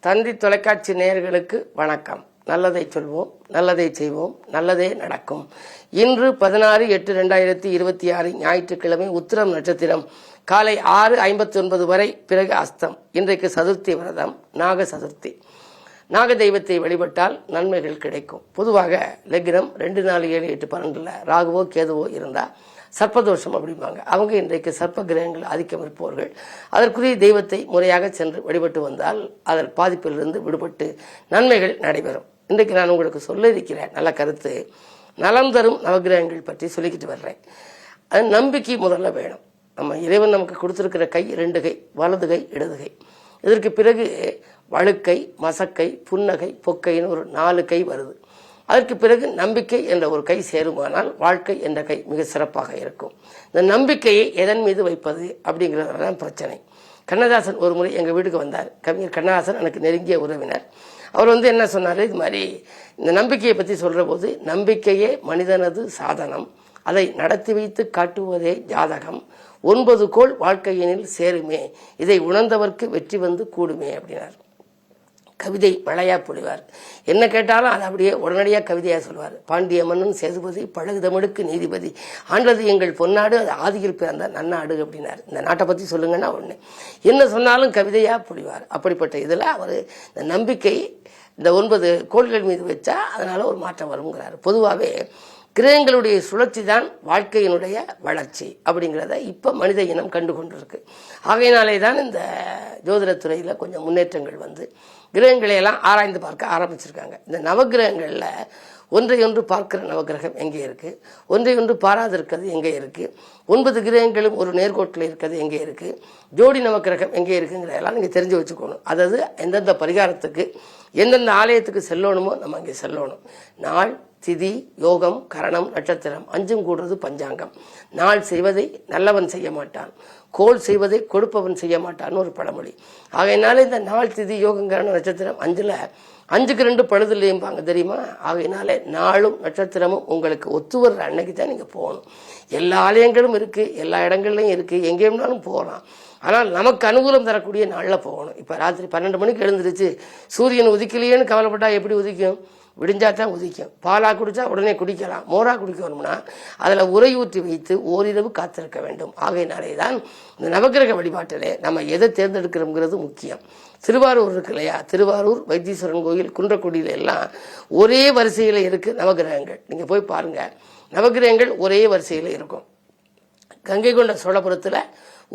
தந்தி தொலைக்காட்சி நேயர்களுக்கு வணக்கம். நல்லதை சொல்வோம், நல்லதை செய்வோம், நல்லதே நடக்கும். இன்று 16/8/2026 ஞாயிற்றுக்கிழமை உத்திரம் நட்சத்திரம் காலை 6:59 வரை, பிறகு அஸ்தம். இன்றைக்கு சதுர்த்தி விரதம், நாக சதுர்த்தி. நாக தெய்வத்தை வழிபட்டால் நன்மைகள் கிடைக்கும். பொதுவாக லக்னம் 2, 4, 7, 8, 12 ராகுவோ கேதுவோ இருந்தால் சர்ப்பதோஷம் அப்படிம்பாங்க. அவங்க இன்றைக்கு சர்ப்ப கிரகங்கள் ஆதிக்கம் இருப்பவர்கள். அதற்குரிய தெய்வத்தை முறையாக சென்று வழிபட்டு வந்தால் அதன் பாதிப்பிலிருந்து விடுபட்டு நன்மைகள் நடைபெறும். இன்றைக்கு நான் உங்களுக்கு சொல்ல இருக்கிறேன் நல்ல கருத்து. நலம் தரும் நவகிரகங்கள் பற்றி சொல்லிக்கிட்டு வர்றேன். அது நம்பிக்கை முதல்ல வேணும். நம்ம இறைவன் நமக்கு கொடுத்திருக்கிற கை 2 கை, வலது கை, இடது கை. இதற்கு பிறகு வழுக்கை, மசக்கை, புன்னகை, பொக்கைன்னு ஒரு 4 கை வருது. அதற்கு பிறகு நம்பிக்கை என்ற ஒரு கை சேருமானால் வாழ்க்கை என்ற கை மிக சிறப்பாக இருக்கும். இந்த நம்பிக்கையை எதன் மீது வைப்பது அப்படிங்கிறதுதான் பிரச்சனை. கண்ணதாசன் ஒரு முறை எங்கள் வீட்டுக்கு வந்தார். கவிஞர் கண்ணதாசன் எனக்கு நெருங்கிய உறவினர். அவர் என்ன சொன்னார், இது மாதிரி இந்த நம்பிக்கையை பற்றி சொல்கிற போது, நம்பிக்கையே மனிதனது சாதனம், அதை நடத்தி வைத்து காட்டுவதே ஜாதகம், 9 கோள் வாழ்க்கையினில் சேருமே, இதை உணர்ந்தவர்க்கு வெற்றி வந்து கூடுமே அப்படின்னார். கவிதை மழையா பொழிவார். என்ன கேட்டாலும் அதை அப்படியே உடனடியாக கவிதையாக சொல்வார். பாண்டிய மன்னன் சேதுபதி, பழகுதமிழுக்கு நீதிபதி, ஆண்டது எங்கள் பொன்னாடு, அது ஆதியில் பிறந்த நன்னாடு அப்படின்னார். இந்த நாட்டை பற்றி சொல்லுங்கன்னா ஒன்று, என்ன சொன்னாலும் கவிதையாக பொழிவார். அப்படிப்பட்ட இதில் அவர் இந்த நம்பிக்கை இந்த 9 கோள்கள் மீது வச்சா அதனால ஒரு மாற்றம் வருங்கிறார். பொதுவாகவே கிரகங்களுடைய சுழற்சி தான் வாழ்க்கையினுடைய வளர்ச்சி அப்படிங்கிறத இப்போ மனித இனம் கண்டு கொண்டிருக்கு. ஆகையினாலே தான் இந்த ஜோதிடத்துறையில் கொஞ்சம் முன்னேற்றங்கள் வந்து கிரகங்களை எல்லாம் ஆராய்ந்து பார்க்க ஆரம்பிச்சிருக்காங்க. இந்த நவகிரகங்களில் ஒன்றையொன்று பார்க்கிற நவகிரகம் எங்கே இருக்குது, ஒன்றையொன்று பாராதிருக்கிறது எங்கே இருக்குது, 9 கிரகங்களும் ஒரு நேர்கோட்டில் இருக்கிறது எங்கே இருக்குது, ஜோடி நவகிரகம் எங்கே இருக்குங்கிறதெல்லாம் நீங்கள் தெரிஞ்சு வச்சுக்கணும். அதாவது எந்தெந்த பரிகாரத்துக்கு எந்தெந்த ஆலயத்துக்கு செல்லணுமோ நம்ம அங்கே செல்லணும். நாள், திதி, யோகம், கரணம், நட்சத்திரம் 5 கூடுறது பஞ்சாங்கம். நாள் செய்வதை நல்லவன் செய்ய மாட்டான், கோள் செய்வதை கொடுப்பவன் செய்ய மாட்டான்னு ஒரு பழமொழி. ஆகையினால இந்த நாள், திதி, யோகம், கரணம், நட்சத்திரம் 5ல் 5க்கு 2 பழுதுலையும்பாங்க தெரியுமா. ஆகையினாலே நாளும் நட்சத்திரமும் உங்களுக்கு ஒத்து வர்ற அன்னைக்கு தான் நீங்கள் போகணும். எல்லா ஆலயங்களும் இருக்குது, எல்லா இடங்கள்லையும் இருக்குது, எங்கேயும்னாலும் போகலாம். ஆனால் நமக்கு அனுகூலம் தரக்கூடிய நாளில் போகணும். இப்போ ராத்திரி 12 மணிக்கு எழுந்திருச்சு சூரியன் உதிக்கலையேன்னு கவலைப்பட்டா எப்படி உதிக்கும்? விடிஞ்சா தான் உதிக்கும். பாலா குடித்தா உடனே குடிக்கலாம். மோரா குடிக்கணும்னா அதில் உரை ஊற்றி வைத்து ஓரிரவு காத்திருக்க வேண்டும். ஆகையினாலே தான் இந்த நவகிரக வழிபாட்டிலே நம்ம எதை தேர்ந்தெடுக்கிறோங்கிறது முக்கியம். திருவாரூர் இருக்கு இல்லையா, திருவாரூர் வைத்தீஸ்வரன் கோயில், குன்றக்குடியில எல்லாம் ஒரே வரிசையில் இருக்குது நவகிரகங்கள். நீங்கள் போய் பாருங்கள், நவகிரகங்கள் ஒரே வரிசையில் இருக்கும். கங்கை கொண்ட சோழபுரத்தில்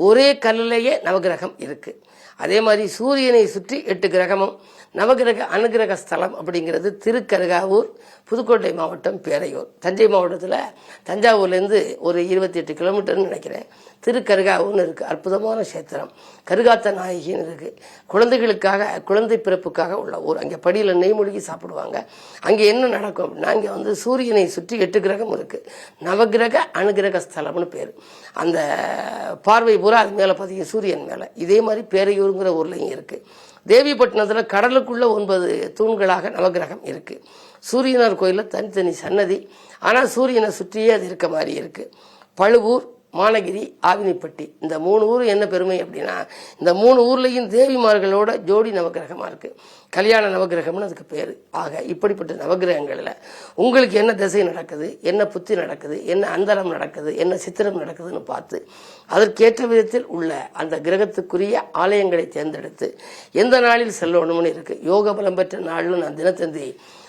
ஒரே கல்லிலேயே நவகிரகம் இருக்குது. அதே மாதிரி சூரியனை சுற்றி 8 கிரகமும் நவகிரக அனுகிரக ஸ்தலம் அப்படிங்கிறது திருக்கருகாவூர், புதுக்கோட்டை மாவட்டம் பேரையூர். தஞ்சை மாவட்டத்தில் தஞ்சாவூர்லேருந்து ஒரு 28 கிலோமீட்டர்னு நினைக்கிறேன். திருக்கருகாவூர்னு இருக்குது, அற்புதமான கஷேத்திரம். கருகாத்த நாயகின்னு இருக்குது. குழந்தைகளுக்காக, குழந்தை பிறப்புக்காக உள்ள ஊர். அங்கே படியில் நெய்மொழிகி சாப்பிடுவாங்க. அங்கே என்ன நடக்கும் அப்படின்னா, அங்கே சூரியனை சுற்றி 8 கிரகம் இருக்குது. நவகிரக அனுகிரக ஸ்தலம்னு பேர். அந்த பார்வை பூரா அது மேலே பார்த்தீங்க, சூரியன் மேலே. இதே மாதிரி பேரையூருங்கிற ஊர்லையும் இருக்குது. தேவிப்பட்டினத்தில் கடலுக்குள்ள 9 தூண்களாக நவகிரகம் இருக்குது. சூரியனார் கோயிலில் தனித்தனி சன்னதி, ஆனால் சூரியனை சுற்றியே அது இருக்க மாதிரி இருக்குது. பழுவூர், மானகிரி, ஆவினிப்பட்டி, இந்த 3 ஊர் என்ன பெருமை அப்படின்னா, இந்த 3 ஊர்லையும் தேவிமார்களோட ஜோடி நவகிரகமாக இருக்குது. கல்யாண நவகிரகம்னு அதுக்கு பேர். ஆக இப்படிப்பட்ட நவகிரகங்களில் உங்களுக்கு என்ன திசை நடக்குது, என்ன புத்தி நடக்குது, என்ன அந்தரம் நடக்குது, என்ன சித்திரம் நடக்குதுன்னு பார்த்து அதற்கேற்ற விதத்தில் உள்ள அந்த கிரகத்துக்குரிய ஆலயங்களை தேர்ந்தெடுத்து எந்த நாளில் செல்லணும்னு இருக்குது. யோக பலம் பெற்ற நாள்னு நான் தினத்தந்தி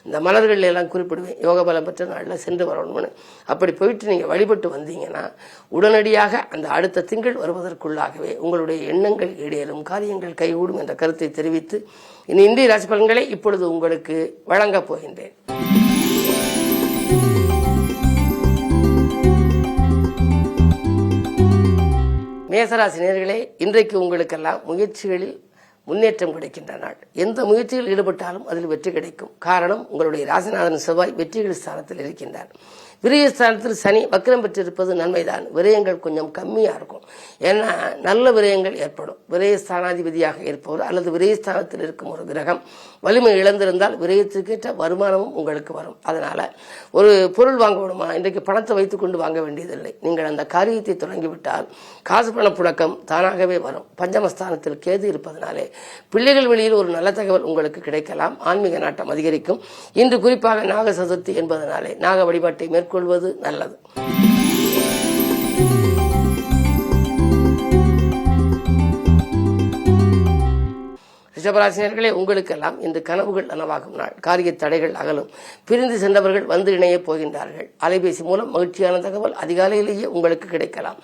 இந்த மலர்கள் எல்லாம் குறிப்பிடுவேன். யோக பலம் பெற்ற நாளில் சென்று வரணும்னு. அப்படி போயிட்டு நீங்கள் வழிபட்டு வந்தீங்கன்னா உடனடியாக அந்த அடுத்த திங்கள் வருவதற்குள்ளாகவே உங்களுடைய எண்ணங்கள் ஈடேறும், காரியங்கள் கைகூடும் என்ற கருத்தை தெரிவித்து இந்திய ராசி பலன்களை இப்பொழுது உங்களுக்கு வழங்கப் போகின்றேன். மேசராசி நேயர்களே, இன்றைக்கு உங்களுக்கெல்லாம் முயற்சிகளில் முன்னேற்றம் கிடைக்கின்ற நாள். எந்த முயற்சியில் ஈடுபட்டாலும் அதில் வெற்றி கிடைக்கும். காரணம், உங்களுடைய ராசிநாதன் செவ்வாய் வெற்றிகள் ஸ்தானத்தில் இருக்கின்றார். விரயஸ்தானத்தில் சனி வக்ரம் பெற்றிருப்பது நன்மைதான். விரயங்கள் கொஞ்சம் கம்மியாக இருக்கும். ஏன்னா நல்ல விரயங்கள் ஏற்படும். விரயஸ்தானாதிபதியாக இருப்பவர் அல்லது விரயஸ்தானத்தில் இருக்கும் ஒரு கிரகம் வலிமை இழந்திருந்தால் விரயத்திற்கேற்ற வருமானமும் உங்களுக்கு வரும். அதனால ஒரு பொருள் வாங்க வேணுமா, இன்றைக்கு பணத்தை வைத்துக் கொண்டு வாங்க வேண்டியதில்லை. நீங்கள் அந்த காரியத்தை தொடங்கிவிட்டால் காசு பண புழக்கம் தானாகவே வரும். பஞ்சமஸ்தானத்தில் கேது இருப்பதனாலே பிள்ளைகள் வெளியில் ஒரு நல்ல தகவல் உங்களுக்கு கிடைக்கலாம். ஆன்மீக நாட்டம் அதிகரிக்கும். இன்று குறிப்பாக நாக சதுர்த்தி என்பதனாலே நாக வழிபாட்டை மேற்கொள்வது நல்லது. ரிஷபராசினியர்களே, உங்களுக்கெல்லாம் இந்த கனவுகள் நனவாகும் நாள். காரிய தடைகள் அகலும். பிரிந்து சென்றவர்கள் வந்து இணையப் போகின்றார்கள். அலைபேசி மூலம் மகிழ்ச்சியான தகவல் அதிகாலையிலேயே உங்களுக்கு கிடைக்கலாம்.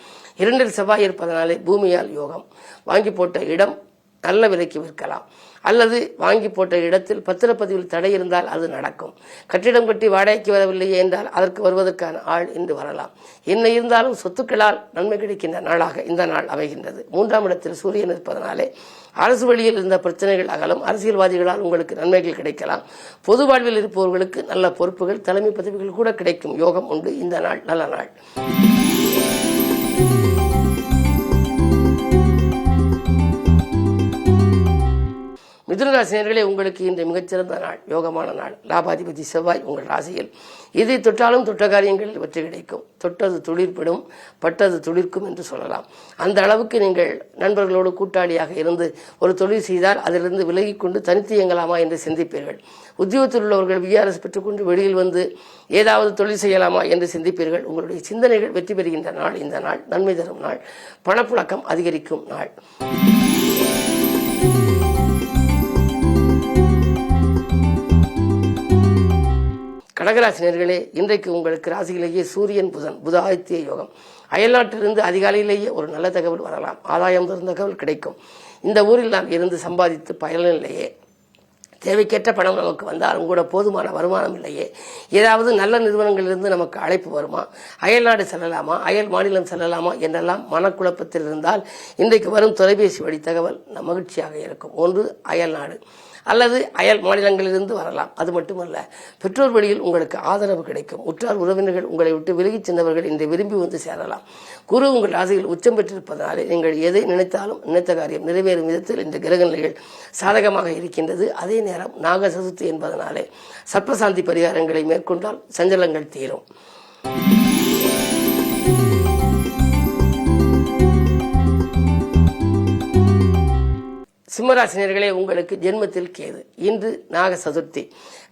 2 செவ்வாய் இருப்பதனாலே பூமியால் யோகம். வாங்கி போட்ட இடம் நல்ல விலைக்கு விற்கலாம். அல்லது வாங்கி போட்ட இடத்தில் பத்திரப்பதிவில் தடை இருந்தால் அது நடக்கும். கட்டிடம் கட்டி வாடகைக்கு வரவில்லையே என்றால் அதற்கு வருவதற்கான ஆள் இன்று வரலாம். என்ன இருந்தாலும் சொத்துக்களால் நன்மை கிடைக்கின்ற நாளாக இந்த நாள் அமைகின்றது. 3ஆம் இடத்தில் சூரியன் இருப்பதனாலே அரசு வழியில் இருந்த பிரச்சனைகள் அகலும். அரசியல்வாதிகளால் உங்களுக்கு நன்மைகள் கிடைக்கலாம். பொது வாழ்வில் இருப்பவர்களுக்கு நல்ல பொறுப்புகள், தலைமை பதவிகள் கூட கிடைக்கும் யோகம் உண்டு. இந்த நாள் நல்ல நாள். மிதுனராசினியர்களே, உங்களுக்கு இன்று மிகச்சிறந்த நாள், யோகமான நாள். லாபாதிபதி செவ்வாய் உங்கள் ராசியில். இதை தொட்டாலும் தொட்ட காரியங்களில் வெற்றி கிடைக்கும். தொட்டது துளிர்ப்பிடும், பட்டது துளிர்க்கும் என்று சொல்லலாம். அந்த அளவுக்கு நீங்கள் நண்பர்களோடு கூட்டாளியாக இருந்து ஒரு தொழில் செய்தால் அதிலிருந்து விலகிக் கொண்டு தனித்து இயங்கலாமா என்று சிந்திப்பீர்கள். உத்தியோகத்தில் உள்ளவர்கள் விஆர்எஸ் பெற்றுக்கொண்டு வெளியில் வந்து ஏதாவது தொழில் செய்யலாமா என்று சிந்திப்பீர்கள். உங்களுடைய சிந்தனைகள் வெற்றி பெறுகின்ற நாள் இந்த நாள். நன்மை தரும் நாள். பணப்புழக்கம் அதிகரிக்கும் நாள். கடகராசினியர்களே, இன்றைக்கு உங்களுக்கு ராசியிலேயே சூரியன் புதன் புதாதித்ய யோகம். அயல்நாட்டிலிருந்து அதிகாலையிலேயே ஒரு நல்ல தகவல் வரலாம். ஆதாயம் தரும் தகவல் கிடைக்கும். இந்த ஊரில் நாம் இருந்து சம்பாதித்து பயனில்லையே, தேவைக்கேற்ற பணம் நமக்கு வந்தாலும் கூட போதுமான வருமானம் இல்லையே, ஏதாவது நல்ல நிறுவனங்களிலிருந்து நமக்கு அழைப்பு வருமா, அயல்நாடு செல்லலாமா, அயல் மாநிலம் செல்லலாமா என்றெல்லாம் மனக்குழப்பத்தில் இருந்தால் இன்றைக்கு வரும் தொலைபேசி வழி தகவல் மகிழ்ச்சியாக இருக்கும். ஒன்று அயல்நாடு அல்லது அயல் மாநிலங்களிலிருந்து வரலாம். அது மட்டுமல்ல, பெற்றோர் வழியில் உங்களுக்கு ஆதரவு கிடைக்கும். உற்றார் உறவினர்கள் உங்களை விட்டு விலகிச் சென்றவர்கள் இன்று விரும்பி வந்து சேரலாம். குரு உங்கள் ராசியில் உச்சம் பெற்றிருப்பதனாலே நீங்கள் எதை நினைத்தாலும் நினைத்த காரியம் நிறைவேறும் விதத்தில் இந்த கிரக நிலைகள் சாதகமாக இருக்கின்றது. அதே நேரம் நாக சதுர்த்தி என்பதனாலே சர்ப்பசாந்தி பரிகாரங்களை மேற்கொண்டால் சஞ்சலங்கள் தீரும். சிம்மராசினியர்களே, உங்களுக்கு ஜென்மத்தில் கேது. இன்று நாக சதுர்த்தி.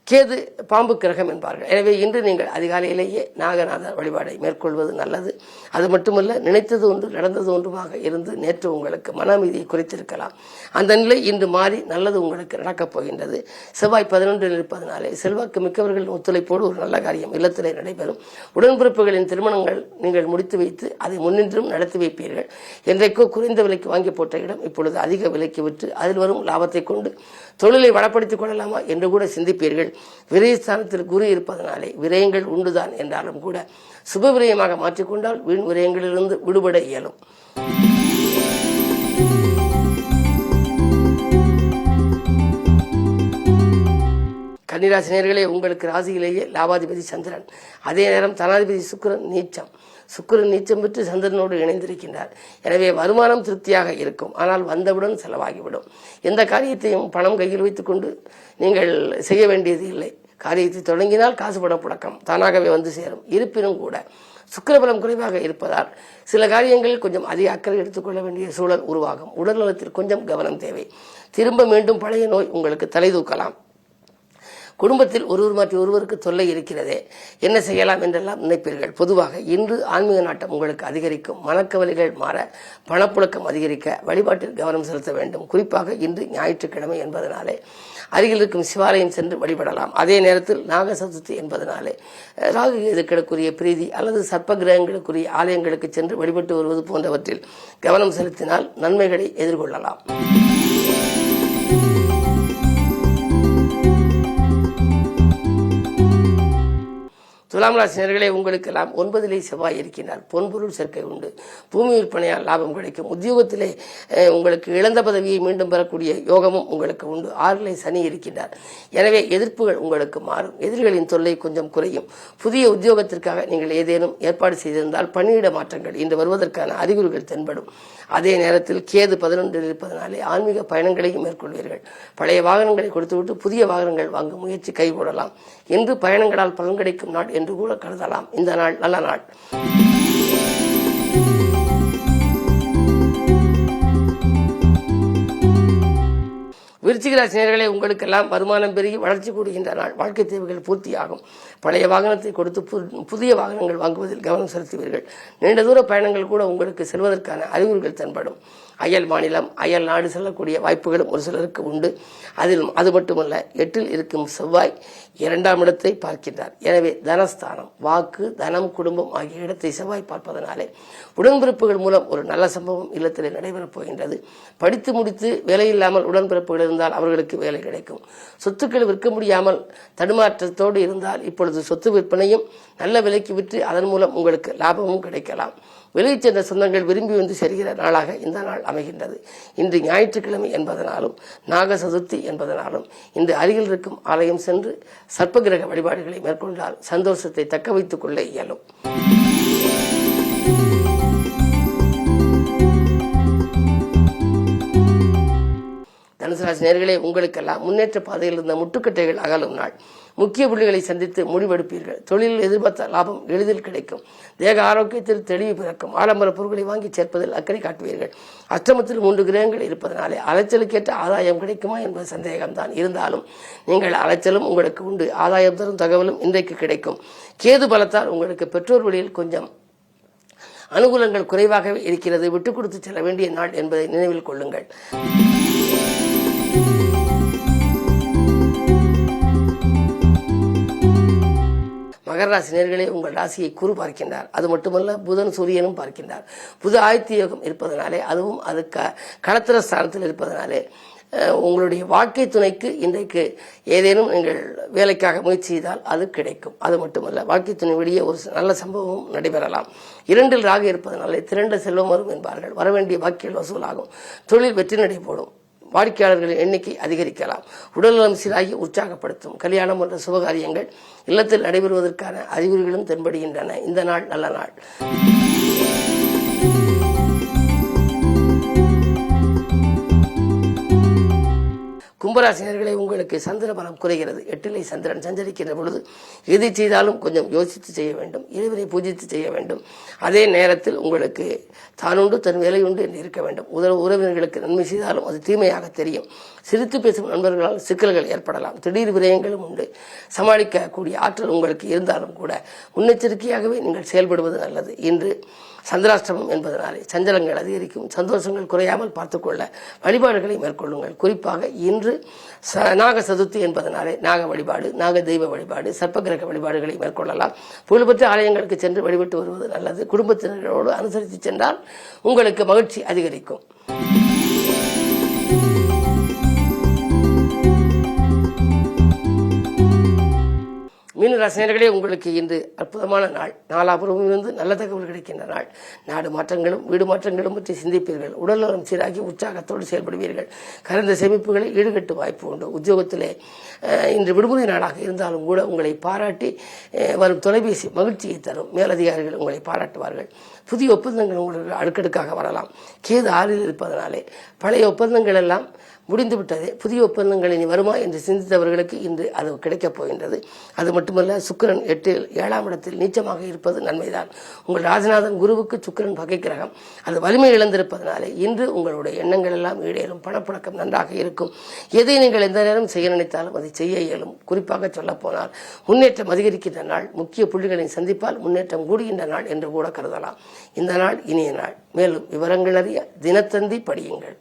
கேது பாம்பு கிரகம் என்பார்கள். எனவே இன்று நீங்கள் அதிகாலையிலேயே நாகநாதர் வழிபாடை மேற்கொள்வது நல்லது. அது மட்டுமல்ல, நினைத்தது ஒன்று நடந்தது ஒன்றுமாக இருந்து நேற்று உங்களுக்கு மன அமைதியை குறைத்திருக்கலாம். அந்த நிலை இன்று மாறி நல்லது உங்களுக்கு நடக்கப் போகின்றது. செவ்வாய் 11 இருப்பதனாலே செல்வாக்கு மிக்கவர்களின் ஒத்துழைப்போடு ஒரு நல்ல காரியம் இல்லத்திலே நடைபெறும். உடன்பிறப்புகளின் திருமணங்கள் நீங்கள் முடித்து வைத்து அதை முன்னின்றும் நடத்தி வைப்பீர்கள். என்றைக்கோ குறைந்த விலைக்கு வாங்கி போட்ட இடம் இப்பொழுது அதிக விலைக்கு விற்று அதில் வரும் லாபத்தை கொண்டு தொழிலை வளப்படுத்திக் கொள்ளலாமா என்று கூட சிந்திப்பீர்கள். விரயஸ்தானத்தில் குரு இருப்பதனாலே விரயங்கள் உண்டுதான் என்றாலும் கூட சுப விரயமாக மாற்றிக்கொண்டால் வீண் விரயங்களிலிருந்து விடுபட இயலும். கன்னிராசினியர்களே, உங்களுக்கு ராசியிலேயே லாபாதிபதி சந்திரன், அதே நேரம் தனாதிபதி சுக்கிரன் நீச்சம். சுக்கிரன் நீச்சம் பெற்று சந்திரனோடு இணைந்திருக்கின்றார். எனவே வருமானம் திருப்தியாக இருக்கும். ஆனால் வந்தவுடன் செலவாகிவிடும். எந்த காரியத்தையும் பணம் கையில் வைத்துக் கொண்டு நீங்கள் செய்ய வேண்டியது இல்லை. காரியத்தை தொடங்கினால் காசு பண புழக்கம் தானாகவே வந்து சேரும். இருப்பினும் கூட சுக்கிரபலம் குறைவாக இருப்பதால் சில காரியங்களில் கொஞ்சம் அதிக அக்கறை எடுத்துக்கொள்ள வேண்டிய சூழல் உருவாகும். உடல்நலத்தில் கொஞ்சம் கவனம் தேவை. திரும்ப மீண்டும் பழைய நோய் உங்களுக்கு தலை தூக்கலாம். குடும்பத்தில் ஒருவர் மாற்றி ஒருவருக்கு தொல்லை இருக்கிறதே, என்ன செய்யலாம் என்றெல்லாம் நினைப்பீர்கள். பொதுவாக இன்று ஆன்மீக நாட்டம் உங்களுக்கு அதிகரிக்கும். மனக்கவலைகள் மாற, பணப்புழக்கம் அதிகரிக்க வழிபாட்டில் கவனம் செலுத்த வேண்டும். குறிப்பாக இன்று ஞாயிற்றுக்கிழமை என்பதனாலே அருகில் இருக்கும் சிவாலயம் சென்று வழிபடலாம். அதே நேரத்தில் நாக சதுர்த்தி என்பதனாலே ராகு கேதுக்களுக்குரிய பிரீதி அல்லது சர்ப்ப கிரகங்களுக்குரிய ஆலயங்களுக்கு சென்று வழிபட்டு வருவது போன்றவற்றில் கவனம் செலுத்தினால் நன்மைகளை எதிர்கொள்ளலாம். துலாம் ராசினியர்களே, உங்களுக்கெல்லாம் 9லே செவ்வாய் இருக்கின்றார். பொன்பொருள் சேர்க்கை உண்டு. பூமி விற்பனையால் லாபம் கிடைக்கும். உத்தியோகத்திலே உங்களுக்கு இழந்த பதவியை மீண்டும் பெறக்கூடிய யோகமும் உங்களுக்கு உண்டு. 6லே சனி இருக்கின்றார். எனவே எதிர்ப்புகள் உங்களுக்கு மாறும். எதிரிகளின் தொல்லை கொஞ்சம் குறையும். புதிய உத்தியோகத்திற்காக நீங்கள் ஏதேனும் ஏற்பாடு செய்திருந்தால் பணியிட மாற்றங்கள் இன்று வருவதற்கான அறிகுறிகள் தென்படும். அதே நேரத்தில் கேது 11ல் இருப்பதனாலே ஆன்மீக பயணங்களையும் மேற்கொள்வீர்கள். பழைய வாகனங்களை கொடுத்துவிட்டு புதிய வாகனங்கள் வாங்கும் முயற்சி கைகூடலாம். இன்று பயணங்களால் பலன் கிடைக்கும் நாள் என்று கூட கருதலாம். இந்த நாள் நல்ல நாள். விருச்சிக ராசி நேயர்களே, உங்களுக்கெல்லாம் வருமானம் பெருகி வளர்ச்சி கூடுகின்ற நாள். வாழ்க்கை தேவைகள் பூர்த்தியாகும். பழைய வாகனத்தை கொடுத்து புதிய வாகனங்கள் வாங்குவதில் கவனம் செலுத்துவீர்கள். நீண்ட தூர பயணங்கள் கூட உங்களுக்கு செல்வதற்கான அறிகுறிகள் தென்படும். அயல் மாநிலம், அயல் நாடு செல்லக்கூடிய வாய்ப்புகளும் ஒரு சிலருக்கு உண்டு. அது மட்டுமல்ல, 8ல் இருக்கும் செவ்வாய் 2ஆம் இடத்தை பார்க்கின்றார். எனவே தனஸ்தானம், வாக்கு, தனம், குடும்பம் ஆகிய இடத்தை செவ்வாய் பார்ப்பதனாலே உடன்பிறப்புகள் மூலம் ஒரு நல்ல சம்பவம் இல்லத்திலே நடைபெறப் போகின்றது. படித்து முடித்து வேலையில்லாமல் உடன்பிறப்புகள் இருந்தால் அவர்களுக்கு வேலை கிடைக்கும். சொத்துக்கள் விற்க முடியாமல் தடுமாற்றத்தோடு இருந்தால் இப்பொழுது சொத்து விற்பனையும் நல்ல விலைக்கு விற்று அதன் மூலம் உங்களுக்கு லாபமும் கிடைக்கலாம். வெளியே சென்ற சொந்தங்கள் விரும்பி வந்து சேர்கிற நாளாக இந்த நாள் அமைகின்றது. இன்று ஞாயிற்றுக்கிழமை என்பதனாலும் நாக சதுர்த்தி என்பதனாலும் இன்று அருகில் இருக்கும் ஆலயம் சென்று சர்ப்பகிரக வழிபாடுகளை மேற்கொண்டால் சந்தோஷத்தை தக்க வைத்துக் கொள்ள இயலும். தனுசு ராசி நேயர்களே, உங்களுக்கெல்லாம் முன்னேற்ற பாதையில் இருந்த முட்டுக்கட்டைகள் அகலும் நாள். முக்கிய புள்ளிகளை சந்தித்து முடிவெடுப்பீர்கள். தொழிலில் எதிர்பார்த்த லாபம் எளிதில் கிடைக்கும். தேக ஆரோக்கியத்தில் தெளிவு பிறக்கும். ஆடம்பர பொருட்களை வாங்கி சேர்ப்பதில் அக்கறை காட்டுவீர்கள். அஷ்டமத்தில் 3 கிரகங்கள் இருப்பதனாலே அலைச்சலுக்கேற்ற ஆதாயம் கிடைக்குமா என்பது சந்தேகம்தான். இருந்தாலும் நீங்கள் அலைச்சலும் உங்களுக்கு உண்டு. ஆதாயம் தரும் தகவலும் இன்றைக்கு கிடைக்கும். கேது பலத்தால் உங்களுக்கு பெற்றோர் வழியில் கொஞ்சம் அனுகூலங்கள் குறைவாகவே இருக்கிறது. விட்டுக் கொடுத்து செல்ல வேண்டிய நாள் என்பதை நினைவில் கொள்ளுங்கள். மகர ராசி நேயர்களே, உங்கள் ராசியை குரு பார்க்கின்றார். அது மட்டுமல்ல, புதன் சூரியனும் பார்க்கின்றார். புது ஆதித்ய யோகம் இருப்பதனாலே, அதுவும் அது களத்திர ஸ்தானத்தில் இருப்பதனாலே உங்களுடைய வாழ்க்கை துணைக்கு இன்றைக்கு ஏதேனும் நீங்கள் வேலைக்காக முயற்சி செய்தால் அது கிடைக்கும். அது மட்டுமல்ல, வாழ்க்கை துணை வெளியே ஒரு நல்ல சம்பவமும் நடைபெறலாம். 2ல் ராகு இருப்பதனாலே திரண்ட செல்வம் வரும் என்பார்கள். வரவேண்டிய பாக்கியல் வசூலாகும். தொழில் வெற்றி நடைபோடும். வாடிக்கையாளர்களின் எண்ணிக்கை அதிகரிக்கலாம். உடல்நலம் சீராகி உற்சாகப்படுத்தும். கல்யாணம் போன்ற சுபகாரியங்கள் இல்லத்தில் நடைபெறுவதற்கான அறிகுறிகளும் தென்படுகின்றன. இந்த நாள் நல்ல நாள். கும்பராசினியர்களே, உங்களுக்கு சந்திர பலம் குறைகிறது. 8லே சந்திரன் சஞ்சரிக்கின்ற பொழுது எதை செய்தாலும் கொஞ்சம் யோசித்து செய்ய வேண்டும். இறைவனை பூஜித்து செய்ய வேண்டும். அதே நேரத்தில் உங்களுக்கு தானுண்டு தன் வேலை உண்டு என்று இருக்க வேண்டும். உறவினர்களுக்கு நன்மை செய்தாலும் அது தீமையாக தெரியும். சிரித்து பேசும் நண்பர்களால் சிக்கல்கள் ஏற்படலாம். திடீர் விரயங்களும் உண்டு. சமாளிக்கக்கூடிய ஆற்றல் உங்களுக்கு இருந்தாலும் கூட முன்னெச்சரிக்கையாகவே நீங்கள் செயல்படுவது நல்லது. இன்று சந்திராஷ்டமம் என்பதனாலே சஞ்சலங்கள் அதிகரிக்கும். சந்தோஷங்கள் குறையாமல் பார்த்துக்கொள்ள வழிபாடுகளை மேற்கொள்ளுங்கள். குறிப்பாக இன்று நாக சதுர்த்தி என்பதனாலே நாக வழிபாடு, நாக தெய்வ வழிபாடு, சர்ப்பகிரக வழிபாடுகளை மேற்கொள்ளலாம். புகழ்பெற்ற ஆலயங்களுக்கு சென்று வழிபட்டு வருவது நல்லது. குடும்பத்தினரோடு அனுசரித்து சென்றால் உங்களுக்கு மகிழ்ச்சி அதிகரிக்கும். மீனராசினியர்களே, உங்களுக்கு இன்று அற்புதமான நாள். நாலாபுரமிலிருந்து நல்ல தகவல் கிடைக்கின்ற நாள். நாடு மாற்றங்களும் வீடு மாற்றங்களும் பற்றி சிந்திப்பீர்கள். உடல்நலம் சீராகி உற்சாகத்தோடு செயல்படுவீர்கள். கலந்த சேமிப்புகளை ஈடுகட்டு வாய்ப்பு உண்டு. உத்தியோகத்திலே இன்று விடுமுறை நாளாக இருந்தாலும் கூட உங்களை பாராட்டி வரும் தொலைபேசி மகிழ்ச்சியை தரும். மேலதிகாரிகள் உங்களை பாராட்டுவார்கள். புதிய ஒப்பந்தங்கள் உங்களுக்கு அடுக்கடுக்காக வரலாம். கேது 6ல் இருப்பதனாலே பழைய ஒப்பந்தங்கள் எல்லாம் முடிந்துவிட்டது. புதிய ஒப்பந்தங்கள் இனி வருமா என்று சிந்தித்தவர்களுக்கு இன்று அது கிடைக்கப் போகின்றது. அது மட்டுமல்ல, சுக்கிரன் 8ல் 7ஆம் இடத்தில் நீச்சமாக இருப்பது நன்மைதான். உங்கள் ராஜநாதன் குருவுக்கு சுக்கிரன் பகை கிரகம். அது வலிமை இழந்திருப்பதனாலே இன்று உங்களுடைய எண்ணங்கள் எல்லாம் ஈடேறும். பணப்புழக்கம் நன்றாக இருக்கும். எதை நீங்கள் எந்த நேரம் செய்ய நினைத்தாலும் அதை செய்ய இயலும். குறிப்பாக சொல்லப்போனால் முன்னேற்றம் அதிகரிக்கின்ற நாள். முக்கிய புள்ளிகளை சந்திப்பால் முன்னேற்றம் கூடுகின்ற நாள் என்று கூட கருதலாம். இந்த நாள் இனிய நாள். மேலும் விவரங்கள் அறிய தினத்தந்தி படியுங்கள்.